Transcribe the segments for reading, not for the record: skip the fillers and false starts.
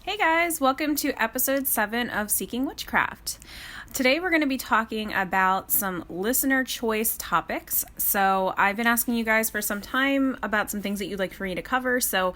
Hey guys, welcome to episode 7 of Seeking Witchcraft. Today we're going to be talking about some listener choice topics. So I've been asking you guys for some time about some things that you'd like for me to cover. So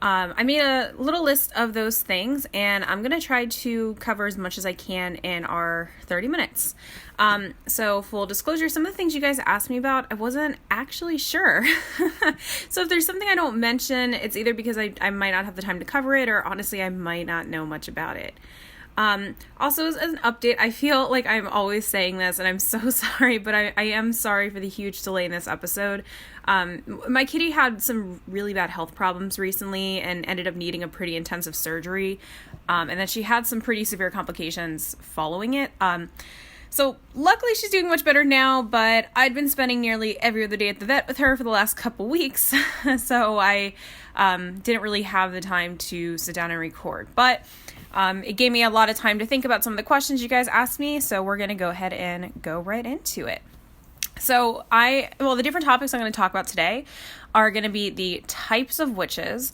I made a little list of those things and I'm going to try to cover as much as I can in our 30 minutes. So full disclosure, some of the things you guys asked me about, I wasn't actually sure. So if there's something I don't mention, it's either because I might not have the time to cover it or honestly I might not know much about it. Also, as an update, I feel like I'm always saying this and I'm so sorry, but I am sorry for the huge delay in this episode. My kitty had some really bad health problems recently and ended up needing a pretty intensive surgery. And then she had some pretty severe complications following it. So luckily she's doing much better now, but I'd been spending nearly every other day at the vet with her for the last couple weeks. So I didn't really have the time to sit down and record, but it gave me a lot of time to think about some of the questions you guys asked me. So we're going to go ahead and go right into it. So the different topics I'm going to talk about today are going to be the types of witches,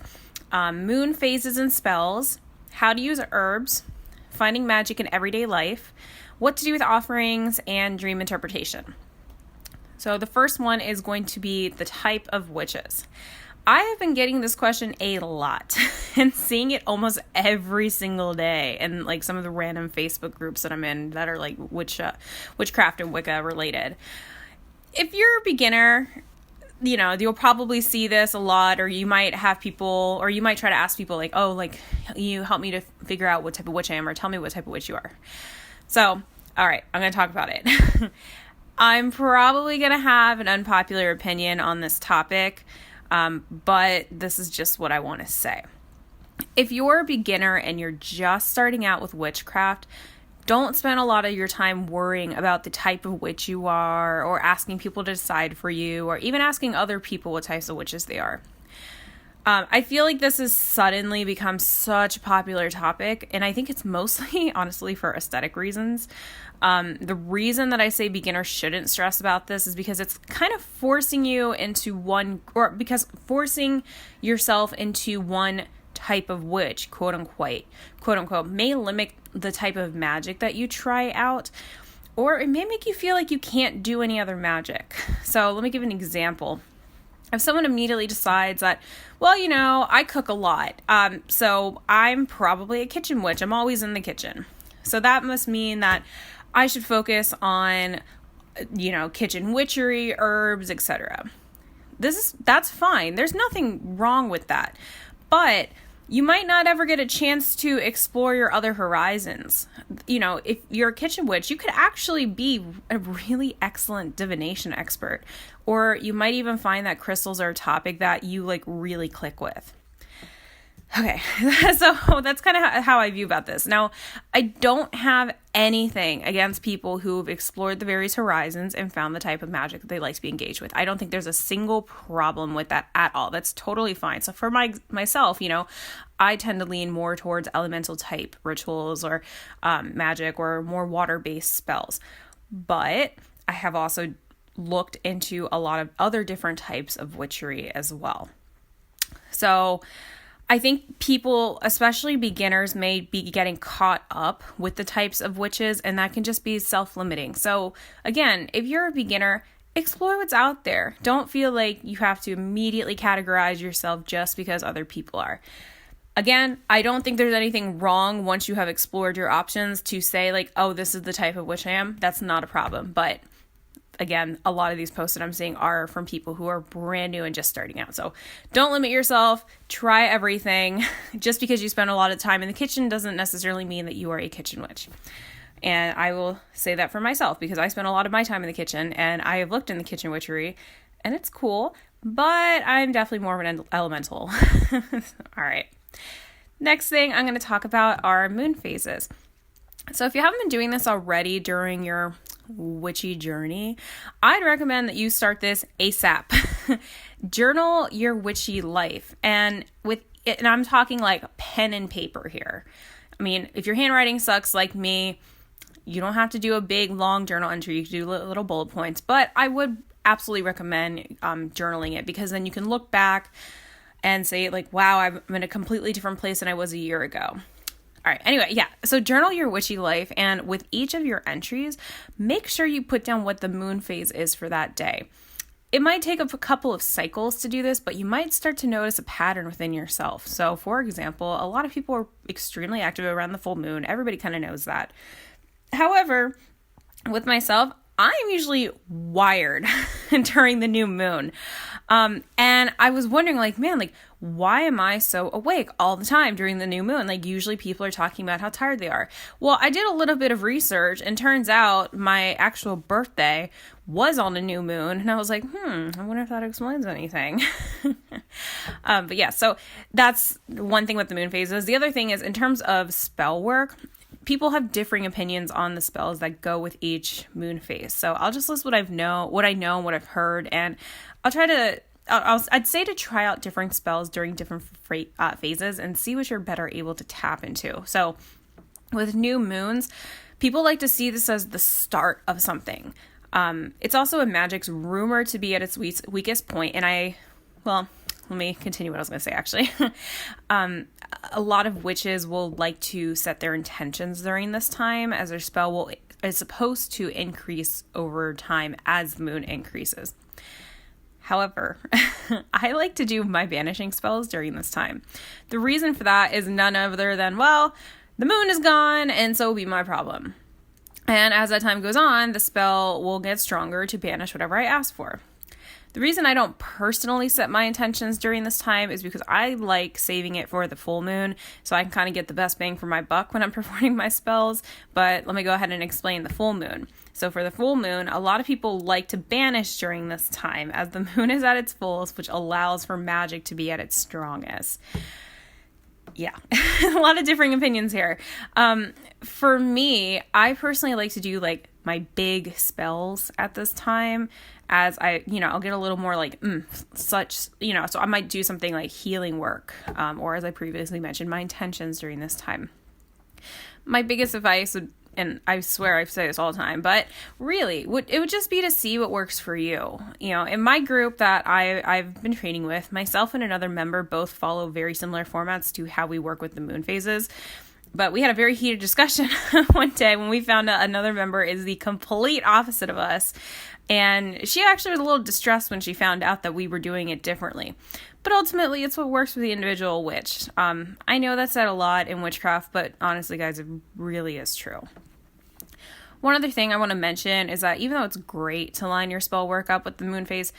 moon phases and spells, how to use herbs, finding magic in everyday life, what to do with offerings, and dream interpretation. So the first one is going to be the type of witches. I have been getting this question a lot and seeing it almost every single day in like some of the random Facebook groups that I'm in that are like witchcraft and Wicca related. If you're a beginner, you'll probably see this a lot, or you might have people, or you might try to ask people like, oh, like you help me to figure out what type of witch I am, or tell me what type of witch you are. So, all right, I'm going to talk about it. I'm probably going to have an unpopular opinion on this topic, but this is just what I want to say. If you're a beginner and you're just starting out with witchcraft, don't spend a lot of your time worrying about the type of witch you are, or asking people to decide for you, or even asking other people what types of witches they are. I feel like this has suddenly become such a popular topic, and I think it's mostly, honestly, for aesthetic reasons. The reason that I say beginners shouldn't stress about this is because it's kind of forcing you into forcing yourself into one type of witch, quote unquote, may limit the type of magic that you try out, or it may make you feel like you can't do any other magic. So let me give an example. If someone immediately decides that, well, I cook a lot, so I'm probably a kitchen witch. I'm always in the kitchen. So that must mean that I should focus on, kitchen witchery, herbs, etc. That's fine. There's nothing wrong with that. But you might not ever get a chance to explore your other horizons. If you're a kitchen witch, you could actually be a really excellent divination expert. Or you might even find that crystals are a topic that you really click with. Okay, so that's kind of how I view about this. Now, I don't have anything against people who've explored the various horizons and found the type of magic that they like to be engaged with. I don't think there's a single problem with that at all. That's totally fine. So for myself, I tend to lean more towards elemental type rituals or magic or more water-based spells. But I have also looked into a lot of other different types of witchery as well. So I think people, especially beginners, may be getting caught up with the types of witches, and that can just be self-limiting. So again, if you're a beginner, explore what's out there. Don't feel like you have to immediately categorize yourself just because other people are. Again, I don't think there's anything wrong once you have explored your options to say like, oh, this is the type of witch I am. That's not a problem. But again, a lot of these posts that I'm seeing are from people who are brand new and just starting out. So don't limit yourself. Try everything. Just because you spend a lot of time in the kitchen doesn't necessarily mean that you are a kitchen witch. And I will say that for myself because I spend a lot of my time in the kitchen and I have looked in the kitchen witchery and it's cool, but I'm definitely more of an elemental. All right. Next thing I'm going to talk about are moon phases. So if you haven't been doing this already during your witchy journey, I'd recommend that you start this ASAP. Journal your witchy life, and I'm talking like pen and paper here. I mean, if your handwriting sucks like me, you don't have to do a big long journal entry. You can do little bullet points, but I would absolutely recommend journaling it because then you can look back and say like, wow, I'm in a completely different place than I was a year ago. All right. Anyway, yeah. So journal your witchy life, and with each of your entries, make sure you put down what the moon phase is for that day. It might take a couple of cycles to do this, but you might start to notice a pattern within yourself. So, for example, a lot of people are extremely active around the full moon. Everybody kind of knows that. However, with myself, I'm usually wired during the new moon. And I was wondering, like, man, like, why am I so awake all the time during the new moon? Like, usually people are talking about how tired they are. Well, I did a little bit of research, and turns out my actual birthday was on a new moon. And I was like, I wonder if that explains anything. But yeah, so that's one thing with the moon phases. The other thing is, in terms of spell work, people have differing opinions on the spells that go with each moon phase. So I'll just list what I know, and what I've heard, and I'll try to, I'd say to try out different spells during different phases and see which you're better able to tap into. So with new moons, people like to see this as the start of something. It's also in magic's rumored to be at its weakest point, and let me continue what I was going to say, actually. A lot of witches will like to set their intentions during this time, as their spell is supposed to increase over time as the moon increases. However, I like to do my banishing spells during this time. The reason for that is none other than, well, the moon is gone, and so will be my problem. And as that time goes on, the spell will get stronger to banish whatever I ask for. The reason I don't personally set my intentions during this time is because I like saving it for the full moon, so I can kind of get the best bang for my buck when I'm performing my spells. But let me go ahead and explain the full moon. So for the full moon, a lot of people like to banish during this time, as the moon is at its fullest, which allows for magic to be at its strongest. Yeah, a lot of differing opinions here. For me, I personally like to do like my big spells at this time, as I'll get a little more like, so I might do something like healing work, or as I previously mentioned, my intentions during this time. My biggest advice would, and I swear I say this all the time, but really, it would just be to see what works for you. In my group that I've been training with, myself and another member both follow very similar formats to how we work with the moon phases. But we had a very heated discussion one day when we found out another member is the complete opposite of us. And she actually was a little distressed when she found out that we were doing it differently. But ultimately, it's what works for the individual witch. I know that's said a lot in witchcraft, but honestly, guys, it really is true. One other thing I want to mention is that even though it's great to line your spell work up with the moon phase,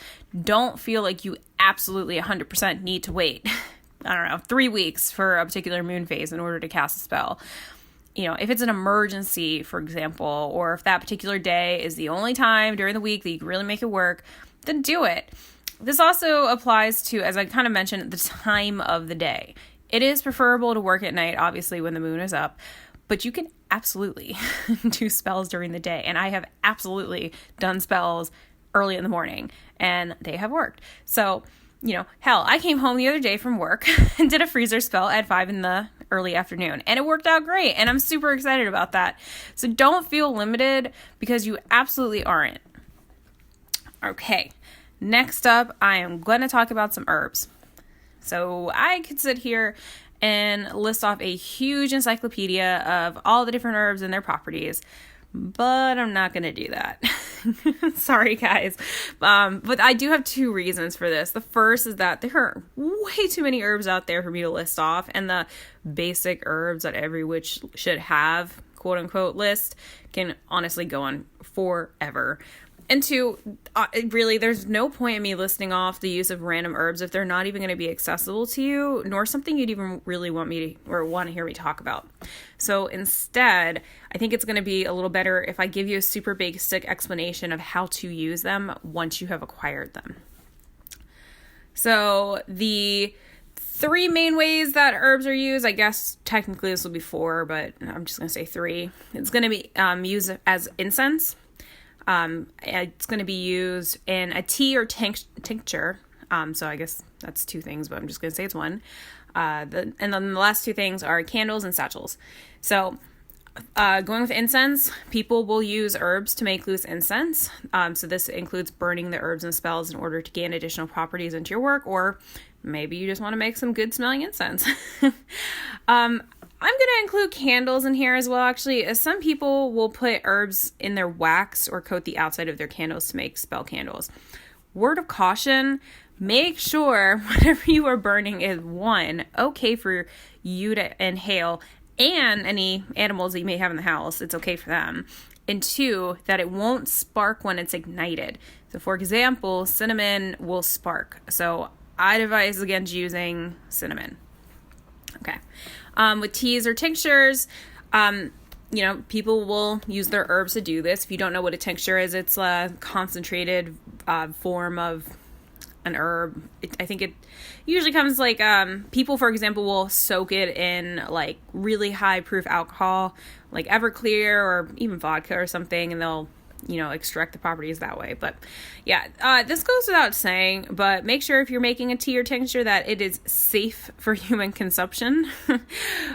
don't feel like you absolutely 100% need to wait 3 weeks for a particular moon phase in order to cast a spell. If it's an emergency, for example, or if that particular day is the only time during the week that you can really make it work, then do it. This also applies to, as I kind of mentioned, the time of the day. It is preferable to work at night, obviously, when the moon is up, but you can absolutely do spells during the day. And I have absolutely done spells early in the morning, and they have worked. So, hell, I came home the other day from work and did a freezer spell at 5 in the early afternoon, and it worked out great, and I'm super excited about that. So don't feel limited, because you absolutely aren't. Okay, next up, I am going to talk about some herbs. So I could sit here and list off a huge encyclopedia of all the different herbs and their properties, but I'm not going to do that. Sorry, guys. But I do have two reasons for this. The first is that there are way too many herbs out there for me to list off, and the basic herbs that every witch should have, quote unquote, list can honestly go on forever. And two, really, there's no point in me listing off the use of random herbs if they're not even going to be accessible to you, nor something you'd even really want to hear me talk about. So instead, I think it's going to be a little better if I give you a super basic explanation of how to use them once you have acquired them. So the 3 main ways that herbs are used, I guess technically this will be 4, but I'm just going to say 3. It's going to be used as incense. It's going to be used in a tea or tincture. So I guess that's 2 things, but I'm just going to say it's 1. And then the last 2 things are candles and satchels. So Going with incense, people will use herbs to make loose incense. So this includes burning the herbs and spells in order to gain additional properties into your work, or maybe you just want to make some good smelling incense. I'm going to include candles in here as well, actually, as some people will put herbs in their wax or coat the outside of their candles to make spell candles. Word of caution, make sure whatever you are burning is, one, okay for you to inhale, and any animals that you may have in the house, it's okay for them. And two, that it won't spark when it's ignited. So for example, cinnamon will spark. So I'd advise against using cinnamon. Okay. With teas or tinctures, people will use their herbs to do this. If you don't know what a tincture is, it's a concentrated form of an herb. I think it usually comes like, people, for example, will soak it in like really high proof alcohol, like Everclear or even vodka or something, and they'll, extract the properties that way. But yeah, this goes without saying, but make sure if you're making a tea or tincture that it is safe for human consumption,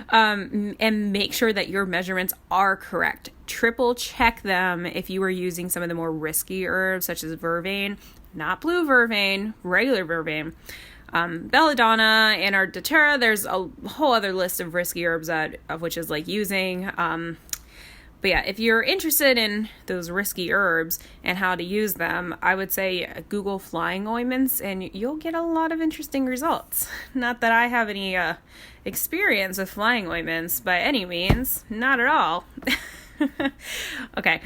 and make sure that your measurements are correct. Triple check them if you are using some of the more risky herbs, such as vervain, not blue vervain, regular vervain, belladonna, and our datura. There's a whole other list of risky herbs of which is like using. But yeah, if you're interested in those risky herbs and how to use them, I would say Google flying ointments and you'll get a lot of interesting results. Not that I have any experience with flying ointments by any means, not at all. Okay.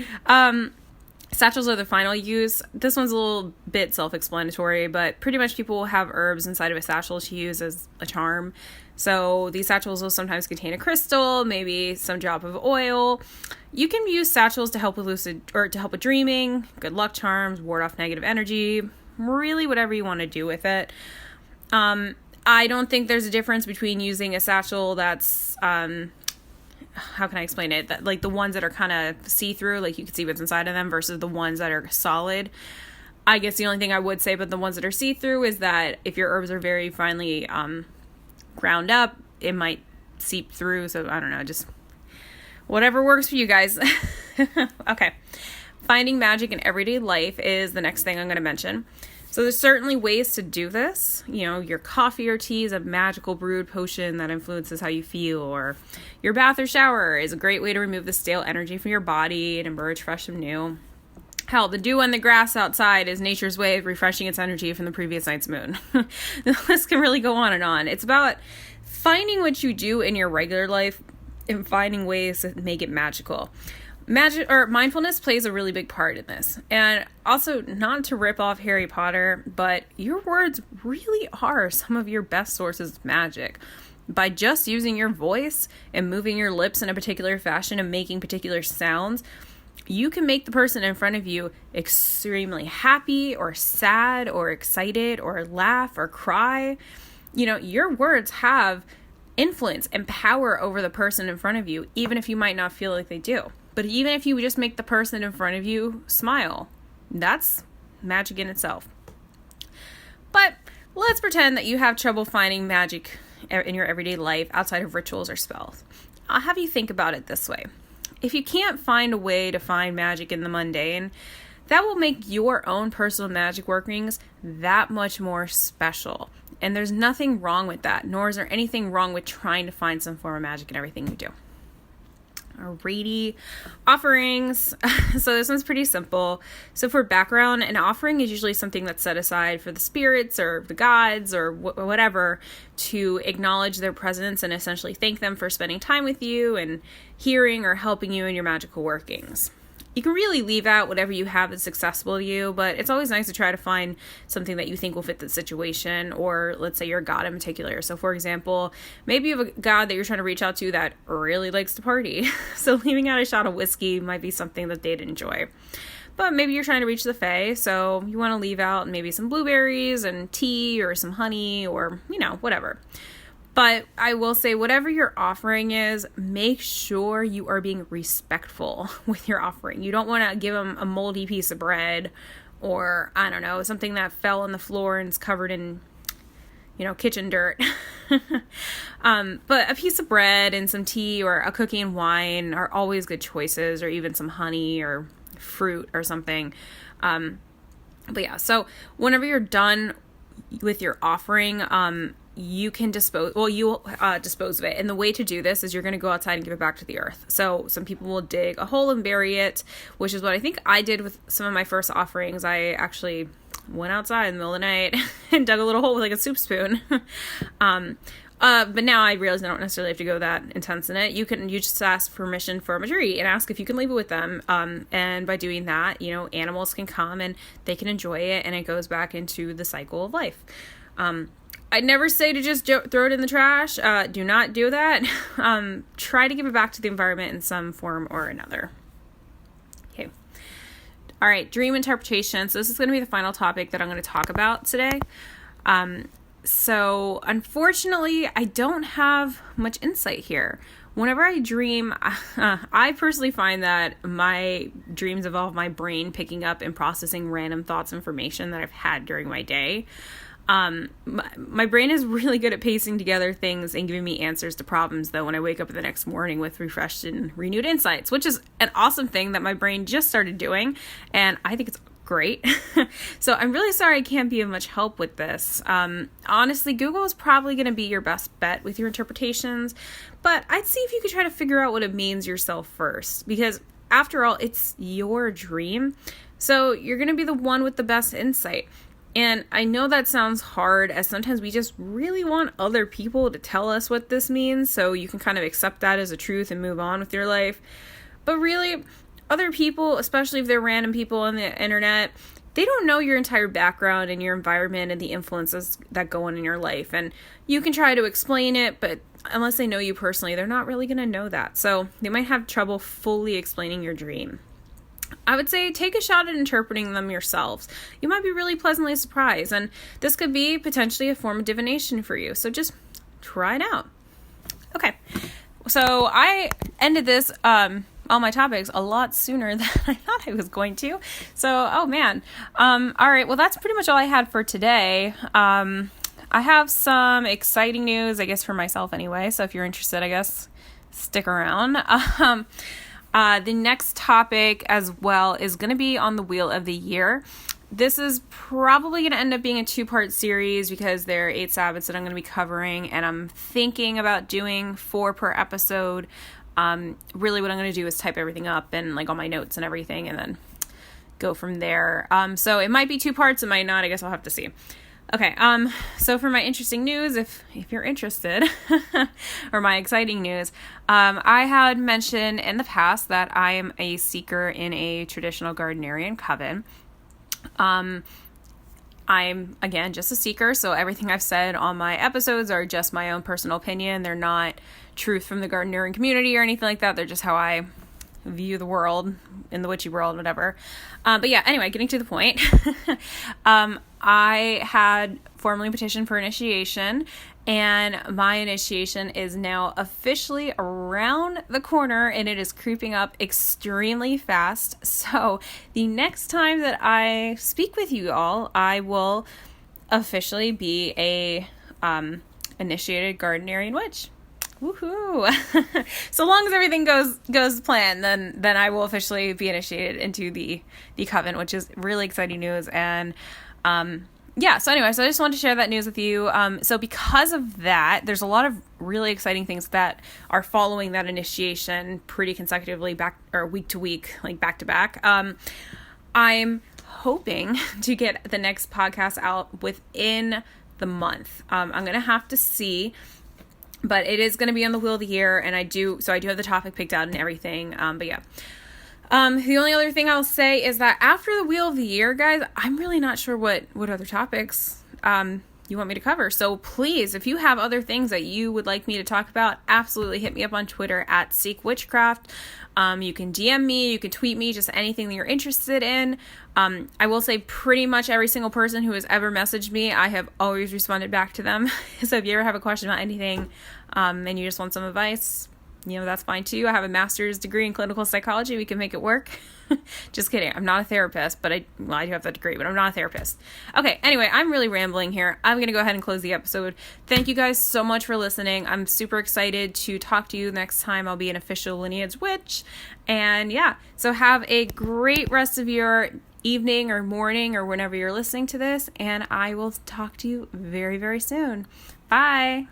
Satchels are the final use. This one's a little bit self-explanatory, but pretty much people will have herbs inside of a satchel to use as a charm. So these satchels will sometimes contain a crystal, maybe some drop of oil. You can use satchels to help with to help with dreaming, good luck charms, ward off negative energy, really whatever you want to do with it. I don't think there's a difference between using a satchel that's, how can I explain it? That, like the ones that are kind of see-through, like you can see what's inside of them, versus the ones that are solid. I guess the only thing I would say about the ones that are see-through is that if your herbs are very finely ground up, it might seep through. So I don't know, just whatever works for you guys. Okay. Finding magic in everyday life is the next thing I'm going to mention. So there's certainly ways to do this. Your coffee or tea is a magical brewed potion that influences how you feel, or your bath or shower is a great way to remove the stale energy from your body and emerge fresh and new. Hell, the dew on the grass outside is nature's way of refreshing its energy from the previous night's moon. The list can really go on and on. It's about finding what you do in your regular life and finding ways to make it magical. Mindfulness plays a really big part in this. And also, not to rip off Harry Potter, but your words really are some of your best sources of magic. By just using your voice and moving your lips in a particular fashion and making particular sounds, you can make the person in front of you extremely happy or sad or excited or laugh or cry. Your words have influence and power over the person in front of you, even if you might not feel like they do. But even if you just make the person in front of you smile, that's magic in itself. But let's pretend that you have trouble finding magic in your everyday life outside of rituals or spells. I'll have you think about it this way. If you can't find a way to find magic in the mundane, that will make your own personal magic workings that much more special. And there's nothing wrong with that, nor is there anything wrong with trying to find some form of magic in everything you do. Alrighty, offerings. So this one's pretty simple. So for background, an offering is usually something that's set aside for the spirits or the gods or whatever to acknowledge their presence and essentially thank them for spending time with you and hearing or helping you in your magical workings. You can really leave out whatever you have that's accessible to you, but it's always nice to try to find something that you think will fit the situation, or let's say you're a god in particular. So for example, maybe you have a god that you're trying to reach out to that really likes to party. So leaving out a shot of whiskey might be something that they'd enjoy. But maybe you're trying to reach the fae, so you want to leave out maybe some blueberries and tea or some honey or, whatever. But I will say, whatever your offering is, make sure you are being respectful with your offering. You don't want to give them a moldy piece of bread or, something that fell on the floor and is covered in, kitchen dirt. But a piece of bread and some tea or a cookie and wine are always good choices, or even some honey or fruit or something. But yeah, so whenever you're done with your offering, you can dispose of it. And the way to do this is you're going to go outside and give it back to the earth. So some people will dig a hole and bury it, which is what I think I did with some of my first offerings. I actually went outside in the middle of the night and dug a little hole with like a soup spoon. But now I realize I don't necessarily have to go that intense in it. You just ask permission from a tree and ask if you can leave it with them. And by doing that, animals can come and they can enjoy it, and it goes back into the cycle of life. I'd never say to just throw it in the trash. Do not do that. Try to give it back to the environment in some form or another. Okay. All right, dream interpretation. So this is going to be the final topic that I'm going to talk about today. So unfortunately, I don't have much insight here. Whenever I dream, I personally find that my dreams involve my brain picking up and processing random thoughts, information that I've had during my day. My brain is really good at pacing together things and giving me answers to problems, though, when I wake up the next morning with refreshed and renewed insights, which is an awesome thing that my brain just started doing, and I think it's great. So I'm really sorry I can't be of much help with this. Honestly, Google is probably going to be your best bet with your interpretations, but I'd see if you could try to figure out what it means yourself first, because after all, it's your dream. So you're going to be the one with the best insight. And I know that sounds hard, as sometimes we just really want other people to tell us what this means, so you can kind of accept that as a truth and move on with your life. But really, other people, especially if they're random people on the internet, they don't know your entire background and your environment and the influences that go on in your life. And you can try to explain it, but unless they know you personally, they're not really going to know that. So they might have trouble fully explaining your dream. I would say take a shot at interpreting them yourselves. You might be really pleasantly surprised, and this could be potentially a form of divination for you. So just try it out. Okay, so I ended this all my topics a lot sooner than I thought I was going to. So, oh man. All right, well, that's pretty much all I had for today. I have some exciting news, I guess, for myself anyway. So if you're interested, I guess, stick around. The next topic as well is going to be on the Wheel of the Year. This is probably going to end up being a 2-part series because there are 8 Sabbaths that I'm going to be covering, and I'm thinking about doing 4 per episode. Really what I'm going to do is type everything up and like all my notes and everything, and then go from there. So it might be 2 parts, it might not. I guess I'll have to see. Okay, so for my interesting news, if you're interested, or my exciting news, I had mentioned in the past that I am a seeker in a traditional Gardnerian coven. I'm, again, just a seeker, so everything I've said on my episodes are just my own personal opinion. They're not truth from the Gardnerian community or anything like that. They're just how I view the world, in the witchy world, whatever. But yeah, anyway, getting to the point. I had formally petitioned for initiation, and my initiation is now officially around the corner, and it is creeping up extremely fast. So the next time that I speak with you all, I will officially be a initiated Gardnerian witch. Woohoo! So long as everything goes as planned, then I will officially be initiated into the coven, which is really exciting news. And yeah, so anyway, so I just wanted to share that news with you. So because of that, there's a lot of really exciting things that are following that initiation pretty consecutively, week to week, like back to back. I'm hoping to get the next podcast out within the month. I'm going to have to see, but it is going to be on the Wheel of the Year, and I do have the topic picked out and everything. But yeah. The only other thing I'll say is that after the Wheel of the Year, guys, I'm really not sure what other topics you want me to cover. So please, if you have other things that you would like me to talk about, absolutely hit me up on Twitter at Seek Witchcraft. You can DM me, you can tweet me, just anything that you're interested in. I will say pretty much every single person who has ever messaged me, I have always responded back to them. So if you ever have a question about anything, and you just want some advice, that's fine too. I have a master's degree in clinical psychology. We can make it work. Just kidding. I'm not a therapist, but I do have that degree, but I'm not a therapist. Okay, anyway, I'm really rambling here. I'm going to go ahead and close the episode. Thank you guys so much for listening. I'm super excited to talk to you next time I'll be an official Lineage Witch. And yeah, so have a great rest of your evening or morning or whenever you're listening to this, and I will talk to you very, very soon. Bye.